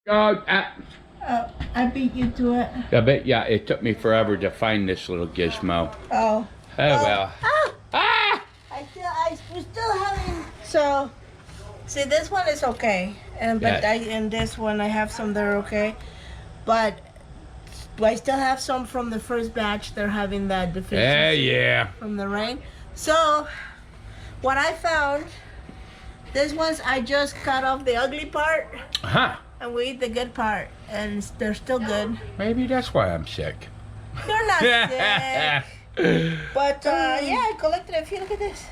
Oh, I beat you to it. I bet, yeah, it took me forever to find this little gizmo. Oh. Oh, well. Ah! We're still having. So, see, this one is okay, and but Yes. and this one I have some that are okay, but I still have some from the first batch. They're having that deficiency Yeah. from the rain. So, what I found, these ones I just cut off the ugly part. Huh. And we eat the good part, and they're still good. Maybe that's why I'm sick. They're not sick. But, yeah, I collected a few. Look at this.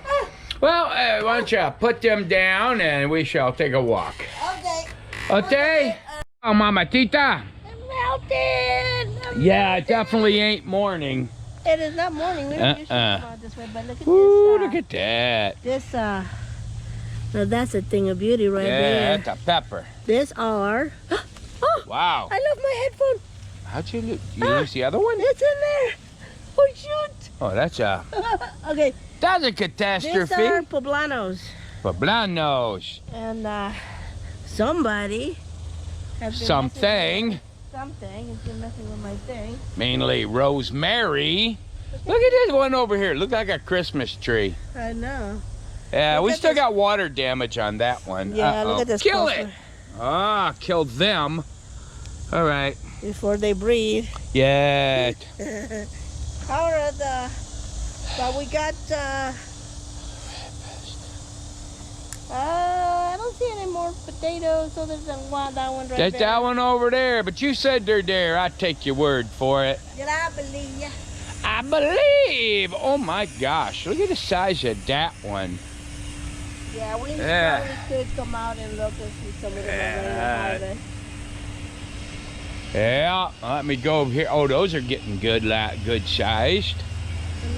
Ah, Well, why don't you put them down and we shall take a walk. okay. Okay? Oh, Mama Tita. I'm melted. Yeah, it definitely ain't morning. It is not morning. We don't usually come out this way, but look at Ooh, this. look at that. This, now that's a thing of beauty right Yeah, there. that's a pepper. These are. Oh, Wow. I love my headphone. How'd you lose? You lose the other one? It's in there. Oh, shoot. Oh, that's a Okay. that's a These catastrophe. are poblanos. Poblanos. And somebody has been Something. something has been messing with my thing. Mainly rosemary. Look at this one over here. Look like a Christmas tree. I know. Yeah, Look we at still this. got water damage on that one. Yeah, look at this. Kill closer. it. Ah, killed them. All right. Before they breed. Yeah. How are the? But we got. I don't see any more potatoes other than that one right That's there. that one over there. But you said they're there. I take your word for it. Did I believe ya? I believe. Oh my gosh. Look at the size of that one. Yeah, we Yeah. probably could come out and look and see some of them already harvest. Yeah. Let me go over here. Oh, those are getting good, good sized.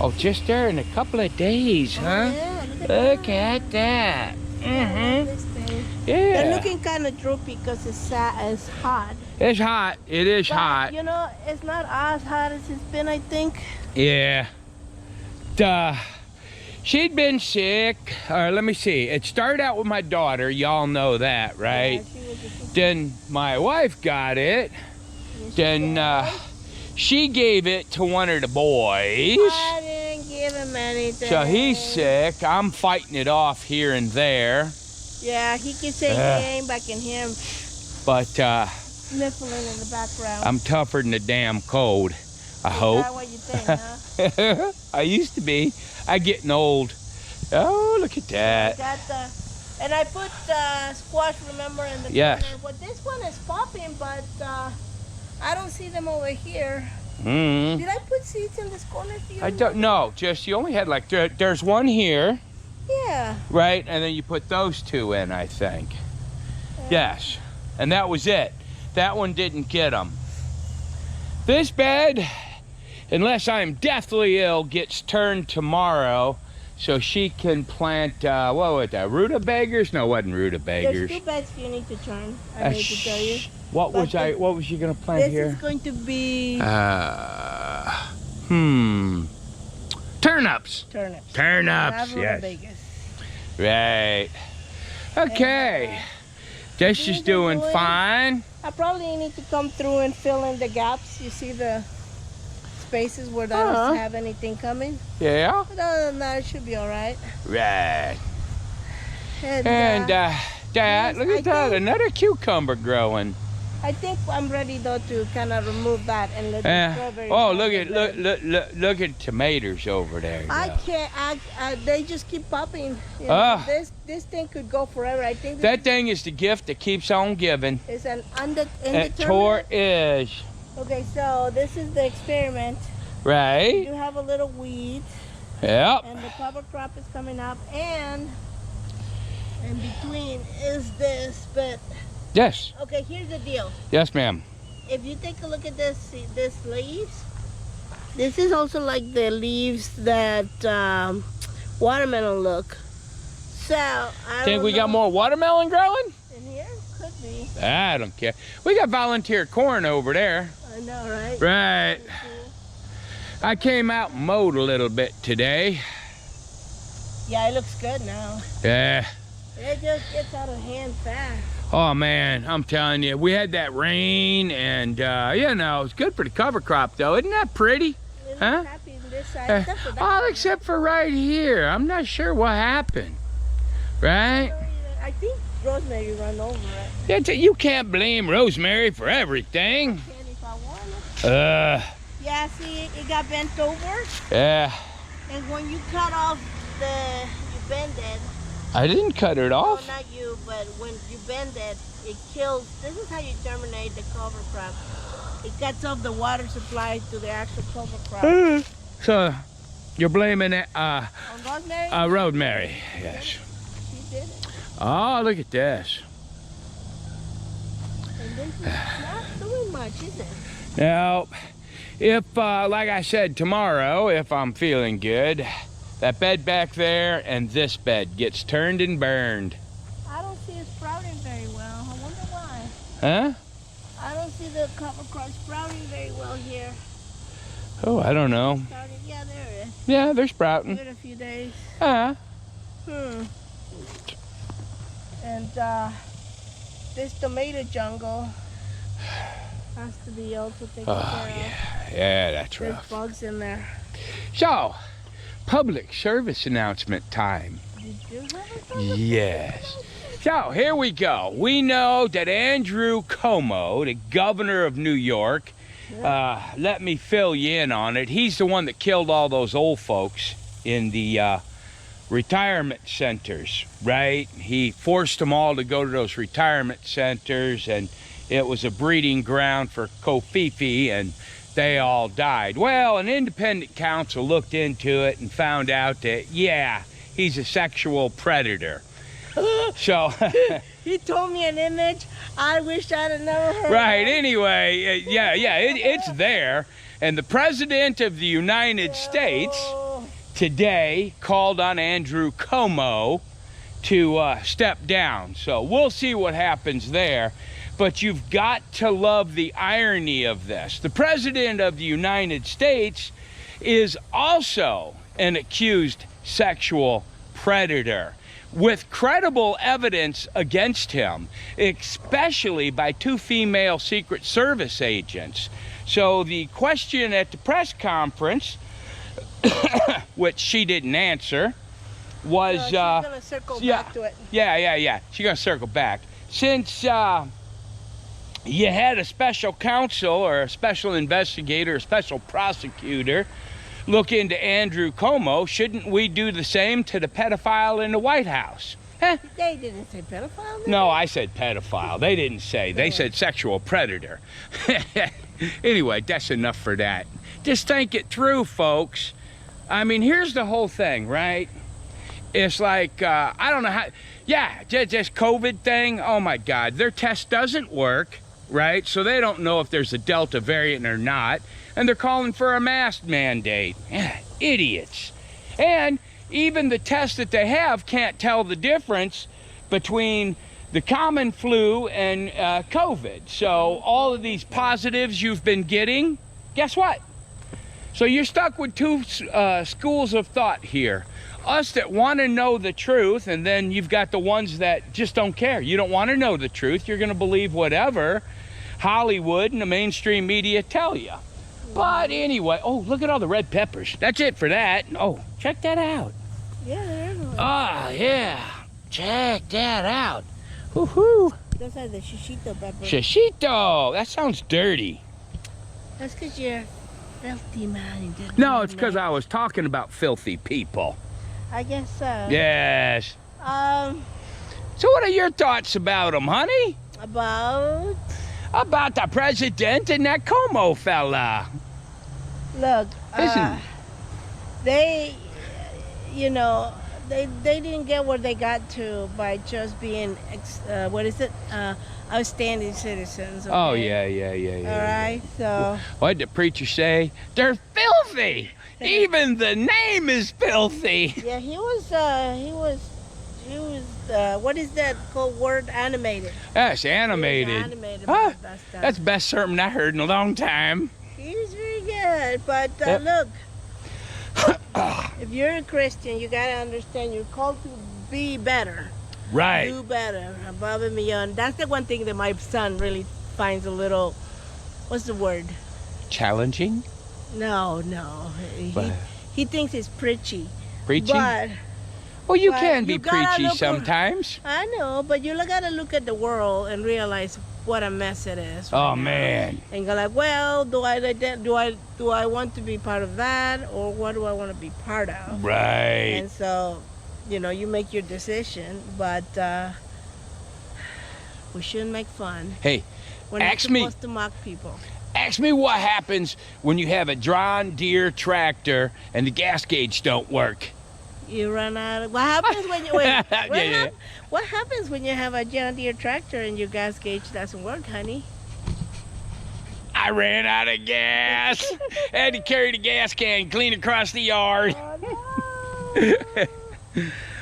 Oh, just there in a couple of days, huh? Yeah, Look at that. Mm-hmm. This thing. Yeah. They're looking kind of droopy because it's hot. It's hot. It is But, hot. you know, it's not as hot as it's been, I think. Yeah. She'd been sick. Or let me see. It started out with my daughter. Y'all know that, right? Yeah, she was a Then my wife got it. Then she gave it to one of the boys. I didn't give him anything. So he's sick. I'm fighting it off here and there. Yeah, he can say Yeah. he ain't back in him But sniffling in the background. I'm tougher than the damn cold. I Is hope. that what you think, huh? I used to be. I getting old. Oh, look at I that. got and I put squash, remember, in the Yes. corner. Well, this one is popping, but I don't see them over here. Mm. Did I put seeds in this corner for you? I don't know. Just you only had like there's one here, Yeah. right? And then you put those two in, I think. Yes. And that was it. That one didn't get them. This bed, unless I'm deathly ill, gets turned tomorrow, so she can plant what was that? Rutabagas? No, it wasn't There's rutabagas. 2 beds you need to turn. I need to tell you. What was But What was she gonna plant This here? is going to be Turnips. turnips. Turnips. Not Yes. rutabagas. Right. Okay. This is these are doing doing- fine. I probably need to come through and fill in the gaps. You see the spaces where I don't have anything coming? Yeah. But other than that, it should be all right. Right. And, And Dad, yes, look I at that. think- Another cucumber growing. I think I'm ready though to kind of remove that and let the strawberries. Oh, have look their at day. look at tomatoes over there. I yeah. can't. They just keep popping. You know, Ah. this thing could go forever. I think That thing is the gift that keeps on giving. is an It indeterminate. sure is. Okay, so this is the experiment. Right? You have a little weed, Yep. and the cover crop is coming up, and in between is this. But Yes. okay, here's the deal. Yes, ma'am. If you take a look at this leaves, this is also like the leaves that watermelon look. So I Think don't we got know. more watermelon growing? In here? Could be. I don't care. We got volunteer corn over there. I know, right? Right. I came out and mowed a little bit today. Yeah, it looks good now. Yeah. It just gets out of hand fast. Oh man, I'm telling you, we had that rain, and you know, it's good for the cover crop, though. Isn't that pretty? It Huh? looks happy on this side, except for that All one. except for right here. I'm not sure what happened. Right? I think rosemary run over it. Yeah, you can't blame Rosemary for everything. Can if I want it. Uh, Yeah, see, it got bent over, yeah. and when you cut off you bend it. I didn't cut it No, off. not you, but when you bend it, it kills. This is how you terminate the cover crop. It cuts off the water supply to the actual cover crop. So, you're blaming it, On rosemary, Rosemary. Yes. she did it. Oh, look at this. And this is not doing much, is it? Now, if, like I said, tomorrow, if I'm feeling good, that bed back there and this bed gets turned and burned. I don't see it sprouting very well. I wonder why. Huh? I don't see the cover crop sprouting very well here. Oh, I don't know. Starting, yeah, there it is. Yeah, they're sprouting. Give it a few days. Uh-huh. And this tomato jungle has to be also taken Oh, care yeah. Yeah, that's of. There's rough. bugs in there. So, public service announcement time. Did you have a Yes. So, here we go. We know that Andrew Cuomo, the governor of New York, let me fill you in on it. He's the one that killed all those old folks in the retirement centers, right? He forced them all to go to those retirement centers, and it was a breeding ground for Kofifi, and they all died. Well, an independent counsel looked into it and found out that, yeah, he's a sexual predator. So, He told me an image. I wish I'd have never heard right, that. anyway, it's there. And the President of the United States Oh, today called on Andrew Cuomo to step down. So we'll see what happens there. But you've got to love the irony of this. The President of the United States is also an accused sexual predator with credible evidence against him, especially by 2 female Secret Service agents. So the question at the press conference, which she didn't answer, was she's gonna circle back to it. Yeah. She's gonna circle back. Since you had a special counsel or a special investigator, a special prosecutor look into Andrew Cuomo, shouldn't we do the same to the pedophile in the White House? Huh? They didn't say pedophile. did No, they? I said pedophile. They didn't say. They said sexual predator. Anyway, that's enough for that. Just think it through, folks. I mean, here's the whole thing, right? It's like, I don't know how, yeah, just COVID thing. Oh my God, their test doesn't work, right? So they don't know if there's a Delta variant or not. And they're calling for a mask mandate. Yeah, idiots. And even the test that they have can't tell the difference between the common flu and COVID. So all of these positives you've been getting, guess what? So you're stuck with 2 schools of thought here. Us that want to know the truth, and then you've got the ones that just don't care. You don't want to know the truth. You're going to believe whatever Hollywood and the mainstream media tell you. But anyway, oh, look at all the red peppers. That's it for that. Oh, check that out. Yeah, they're everywhere. Oh, yeah. Check that out. Woohoo. Those are the shishito peppers. Shishito. That sounds dirty. That's because you're filthy, man. You did No, it's because I was talking about filthy people. I guess so. Yes. So what are your thoughts about them, honey? about About the president and that Como fella. look, Listen. they, you know, they didn't get where they got to by just being outstanding citizens. Okay? Oh, yeah. All right, so What did the preacher say? They're filthy. Even the name is filthy. yeah, he was what is that called word? Animated. That's He was animated. animated Huh? about that stuff. That's the best sermon I heard in a long time. He was very good, but Yep. look, if you're a Christian, you gotta understand you're called to be better. Right. Do better, above and beyond. That's the one thing that my son really finds a little, what's the word? Challenging? No. But- He thinks it's preachy. Preaching? But Well, you but can be you gotta preachy look sometimes. I know, but you gotta look at the world and realize what a mess it is. Oh, right now. man. And go like, well, do I want to be part of that, or what do I want to be part of? Right. And so, you make your decision, but we shouldn't make fun. Hey, We're not ask me. supposed to mock people. Ask me what happens when you have a John Deere tractor and the gas gauge don't work. You run out of. What happens when you wait? Yeah. What happens when you have a John Deere tractor and your gas gauge doesn't work, honey? I ran out of gas. Had to carry the gas can clean across the yard.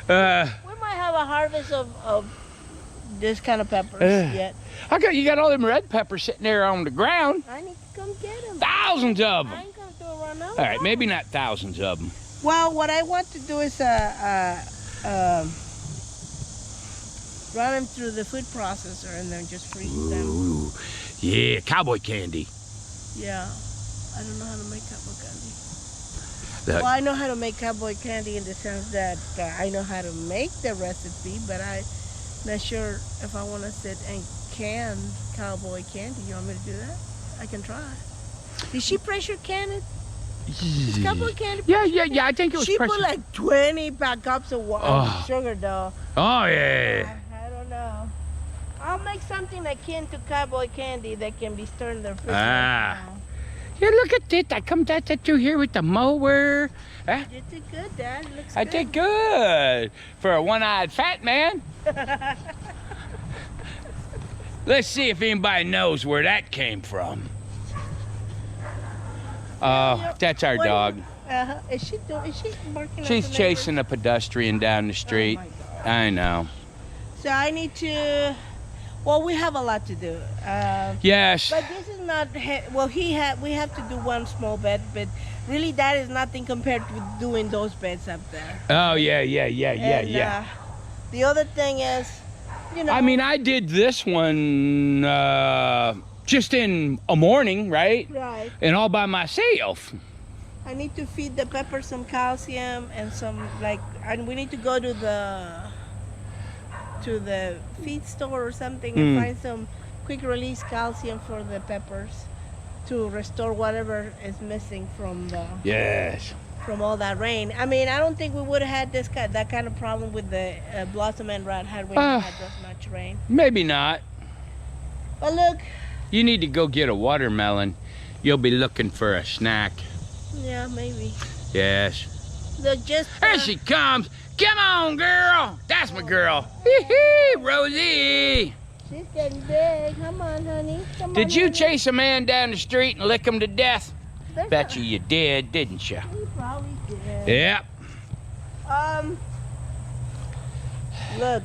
Oh, we might have a harvest of this kind of peppers yet. You got all them red peppers sitting there on the ground. I need to come get them. Thousands of I them. ain't gonna do a run over. All right, maybe not thousands of them. Well, what I want to do is run them through the food processor and then just freeze them. Ooh, yeah, cowboy candy. Yeah, I don't know how to make cowboy candy. Look. Well, I know how to make cowboy candy in the sense that I know how to make the recipe, but I'm not sure if I want to sit and can cowboy candy. You want me to do that? I can try. Did she pressure can it? Is cowboy candy? Yeah. I think it was She pressure. put like 20 cups of water, Oh. sugar though. Oh, yeah. I don't know. I'll make something akin to cowboy candy that can be stirred in the fridge. Ah. Yeah, look at it. I come down through here with the mower. Huh? You did good, Dad. It looks I good. did good for a one-eyed fat man. Let's see if anybody knows where that came from. Oh, that's our What- dog. Is she barking at She's the chasing a pedestrian down the street. neighbors? Oh my God. I know. So I need to. Well, we have a lot to do. Yes. But this is not. Well, we have to do one small bed, but really that is nothing compared to doing those beds up there. Oh, yeah. And, the other thing is, I mean, I did this one just in a morning, right? Right. And all by myself. I need to feed the pepper some calcium and some and we need to go to the feed store or something and find some quick release calcium for the peppers to restore whatever is missing from Yes. from all that rain. I mean, I don't think we would have had that kind of problem with the blossom and rot had we not had this much rain. Maybe not. But look, You need to go get a watermelon. You'll be looking for a snack. yeah, maybe. Yes. Look, just There she comes. Come on, girl. That's my girl. Hee-hee, Rosie. she's getting big. Come on, honey. Come Did on, you honey. chase a man down the street and lick him to death? There's Bet you did, didn't you? You probably did. Yep. Look.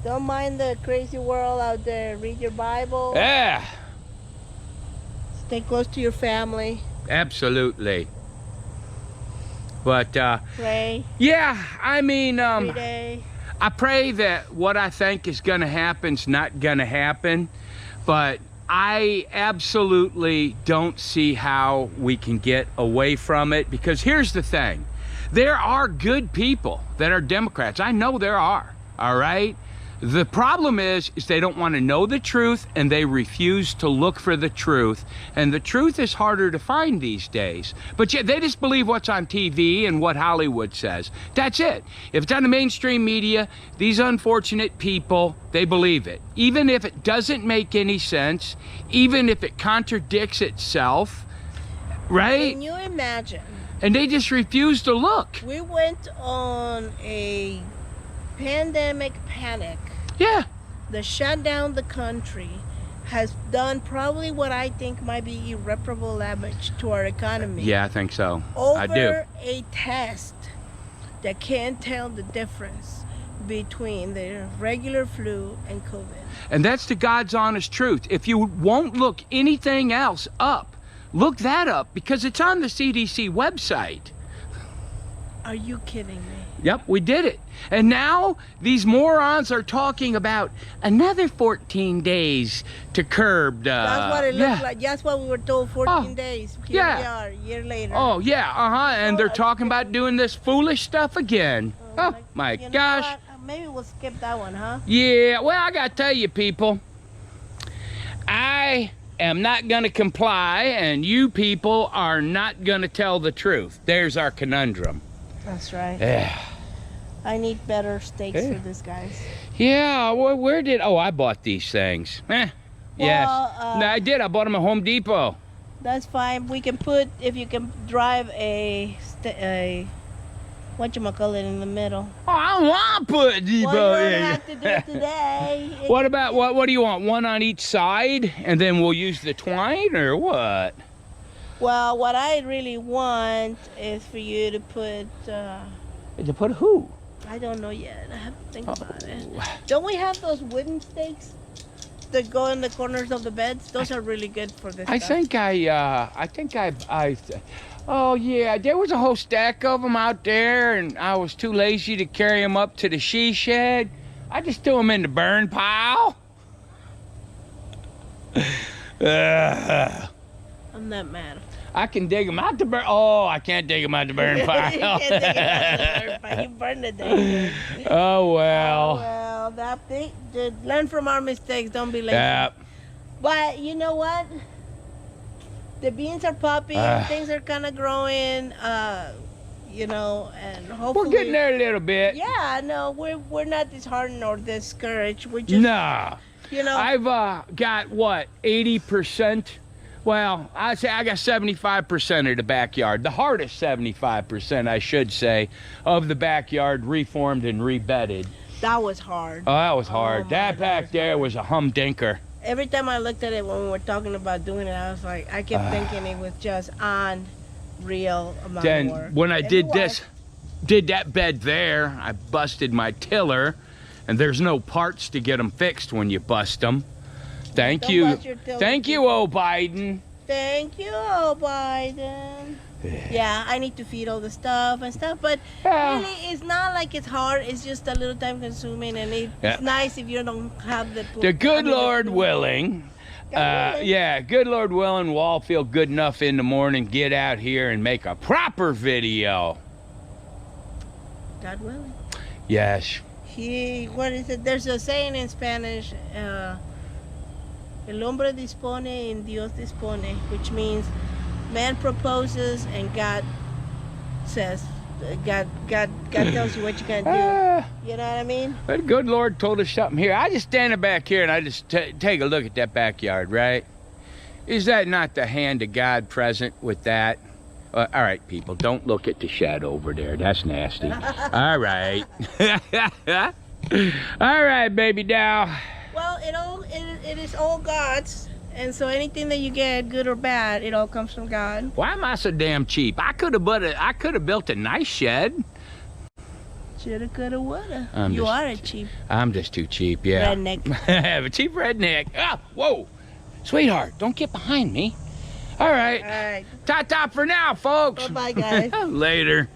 Don't mind the crazy world out there. Read your Bible. Yeah, Stay close to your family. absolutely. But, Pray yeah, I mean, every day. I pray that what I think is going to happen's not going to happen, but I absolutely don't see how we can get away from it, because here's the thing. There are good people that are Democrats. I know there are, all right? The problem is they don't want to know the truth, and they refuse to look for the truth. And the truth is harder to find these days. But yet they just believe what's on TV and what Hollywood says. That's it. If it's on the mainstream media, these unfortunate people, they believe it. Even if it doesn't make any sense, even if it contradicts itself, right? Can you imagine? And they just refuse to look. We went on a pandemic panic Yeah. that shut down the country, has done probably what I think might be irreparable damage to our economy. Yeah, I think so. Over I do. a test that can't tell the difference between the regular flu and COVID. And that's the God's honest truth. If you won't look anything else up, look that up, because it's on the CDC website. Are you kidding me? Yep, we did it. And now these morons are talking about another 14 days to curb. That's what it looked like. That's what we were told. 14 days. Here yeah. we are, a year later. Oh, yeah, and they're talking about doing this foolish stuff again. Oh, my You know gosh. what? Maybe we'll skip that one, huh? Yeah, well, I gotta tell you, people, I am not gonna comply, and you people are not gonna tell the truth. There's our conundrum. That's right. Yeah. I need better steaks Hey. for this, guys. Yeah, where did... Oh, I bought these things. Yes. Well, No, I did. I bought them at Home Depot. That's fine. We can put, if you can drive a whatchamacallit in the middle. Oh, I don't want to put Depot Well, you in. don't have to do it today. What about, what do you want? One on each side, and then we'll use the twine, or what? Well, what I really want is for you to put, To put who? I don't know yet. I have to think about it. Oh. Don't we have those wooden stakes that go in the corners of the beds? Those are really good for this I stuff. think oh yeah, there was a whole stack of them out there, and I was too lazy to carry them up to the she shed. I just threw them in the burn pile. I'm not mad. I can dig them out the burn. Oh, I can't dig them out the burn pile. You can't take it out of the burn pile. You burned it down. Oh well. Well, that thing, learn from our mistakes. Don't be lazy. Yeah. But you know what? The beans are popping. Things are kind of growing. You know, and hopefully We're getting there a little bit. Yeah, no, we're not disheartened or discouraged. We're just, Nah. you know, I've got what, 80%? Well, I'd say I got 75% of the backyard. The hardest 75%, I should say, of the backyard reformed and rebedded. that was hard. Oh, that was hard. my That back there was a humdinker. Every time I looked at it when we were talking about doing it, I was like, I kept thinking it was just unreal amount Then of work. when I And did it this, did that bed there, I busted my tiller, and there's no parts to get them fixed when you bust them. Thank Don't you. bust your tiller. Thank you, oh Biden. Thank you, Biden. Yeah, I need to feed all the stuff and stuff, but Yeah. really, it's not like it's hard. It's just a little time consuming, and it's Yeah. nice if you don't have the. The good Lord willing, willing. yeah, good Lord willing, we'll all feel good enough in the morning, get out here and make a proper video. God willing. Yes. What is it? There's a saying in Spanish, el hombre dispone y Dios dispone, which means man proposes and God says, God tells you what you can do. You know what I mean? But the good Lord told us something here. I just standing back here and I just take a look at that backyard, right? Is that not the hand of God present with that? All right, people, don't look at the shed over there. That's nasty. All right. All right, baby doll. Well, it is all God's, and so anything that you get, good or bad, it all comes from God. Why am I so damn cheap? I could have built a nice shed. Shoulda, coulda, woulda. I'm You just- are a cheap I'm just too cheap, yeah. redneck. A cheap redneck. Ah, whoa. Sweetheart, don't get behind me. All right. All right. Ta-ta for now, folks. Bye-bye, guys. Later.